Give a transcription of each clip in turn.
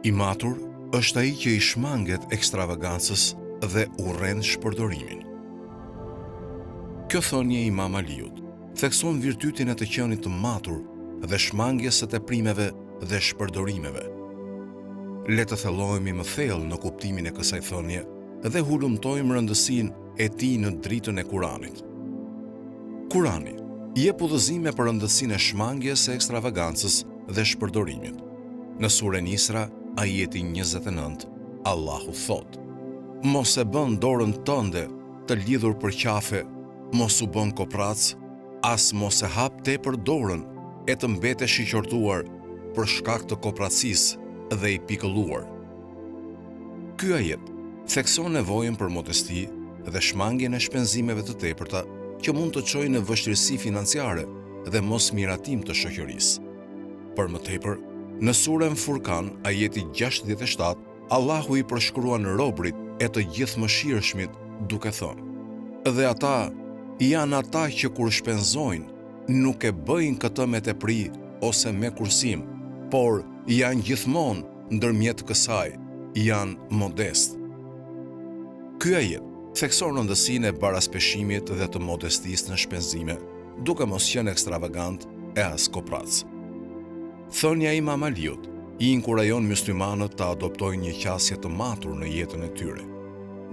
I matur është ai që i shmanget ekstravagancës dhe urren shpërdorimin. Kjo thënie e Imam Aliut thekson virtytin e të qenit të matur dhe shmangjes së teprimeve dhe shpërdorimeve. Le të thellohemi më thellë në kuptimin e kësaj thënie dhe hulumtojmë rëndësinë e tij në dritën e Kuranit. Kurani jep udhëzime për rëndësinë e shmangjes së ekstravagancës dhe shpërdorimit. Në surën Isra, ajeti 29, Allahu thot: Mos e bën dorën tënde të lidhur për qafe, mos u bën koprac, as mos e hap tepër dorën e të mbetesh i qortuar për shkak të kopracisë dhe i pikëlluar. Ky ajet thekson nevojën për modesti dhe shmangjen e shpenzimeve të tepërta që mund të çojnë në vështirësi financiare dhe mosmiratim të shoqërisë. Për më tepër, në surën Furkan, ajeti 67, Allahu i përshkruan robrit e të gjithëmëshirshmit duke thënë: Dhe ata janë ata që kur shpenzojnë nuk e bëjnë këtë me tepri ose me kursim, por janë gjithmonë ndërmjet kësaj janë modest. Ky ajet thekson rëndësinë e baraspeshimit dhe të modestisë në shpenzime, duke mos qenë ekstravagant e as koprac. Thënia e Imam Aliut i inkurajon myslimanët të adoptojnë një qasje të matur në jetën e tyre.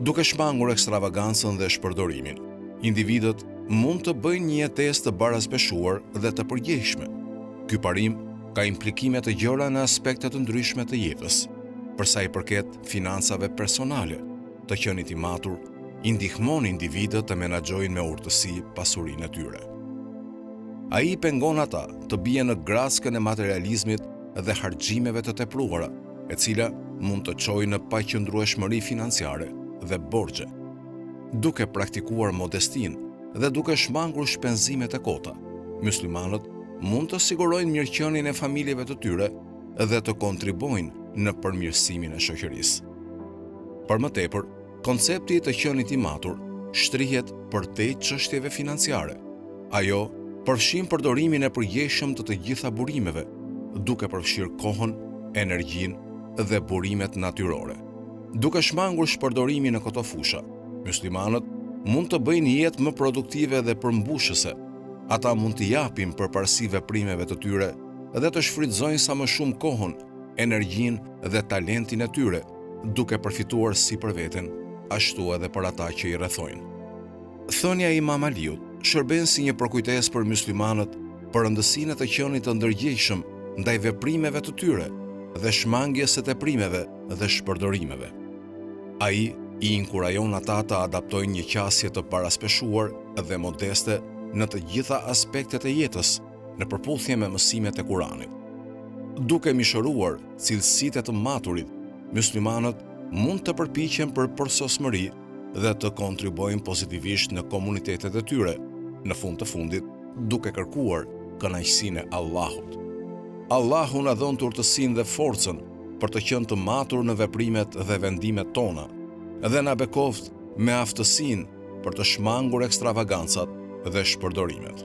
Duke shmangur ekstravagancën dhe shpërdorimin, individët mund të bëjnë një jetesë të baraspeshuar dhe të përgjegjshme. Ky parim ka implikime të gjëra në aspekte të ndryshme të jetës. Për sa i përket financave personale, të qenit i matur i ndihmon individët të menaxhojnë me urtësi pasurinë e tyre. Ai pengon ata të bien në graskën e materializmit dhe harxhimeve të tepruara, e cila mund të çojë në paqëndrueshmëri financiare dhe borxhe. Duke praktikuar modestinë dhe duke shmangur shpenzimet e kota, myslimanët mund të sigurojnë mirëqenien e familjeve të tyre dhe të kontribuojnë në përmirësimin e shoqërisë. Për më tepër, koncepti i të qenit i matur shtrihet përtej çështjeve financiare. Ajo përfshin përdorimin e përgjithshëm të gjitha burimeve, duke përfshirë kohën, energjinë dhe burimet natyrore. Duke shmangur shpërdorimin në këto fusha, myslimanët mund të bëjnë jetë më produktive dhe përmbushëse. Ata mund të japin përparësi veprimeve të tyre dhe të shfrytëzojnë sa më shumë kohën, energjinë dhe talentin e tyre, duke përfituar si për veten, ashtu edhe për ata që i rrethojnë. Thënia e Imam Aliut shërben si një përkujtesë për myslimanët për rëndësinë e të qenit të ndërgjegjshëm ndaj veprimeve të tyre dhe shmangjes së teprimeve dhe shpërdorimeve. Ai i inkurajon ata të adaptojnë një qasje të paraspeshuar dhe modeste në të gjitha aspektet e jetës, në përputhje me mësimet e Kuranit. Duke mishëruar cilësitë e të maturit, myslimanët mund të përpiqen për përsosmëri dhe të kontribuojnë pozitivisht në komunitetet e tyre, në fund të fundit duke kërkuar kënaqësinë e Allahut. Allahu na dhon urtësinë dhe forcën për të qenë të matur në veprimet dhe vendimet tona dhe na bekoft me aftësinë për të shmangur ekstravagancat dhe shpërdorimet.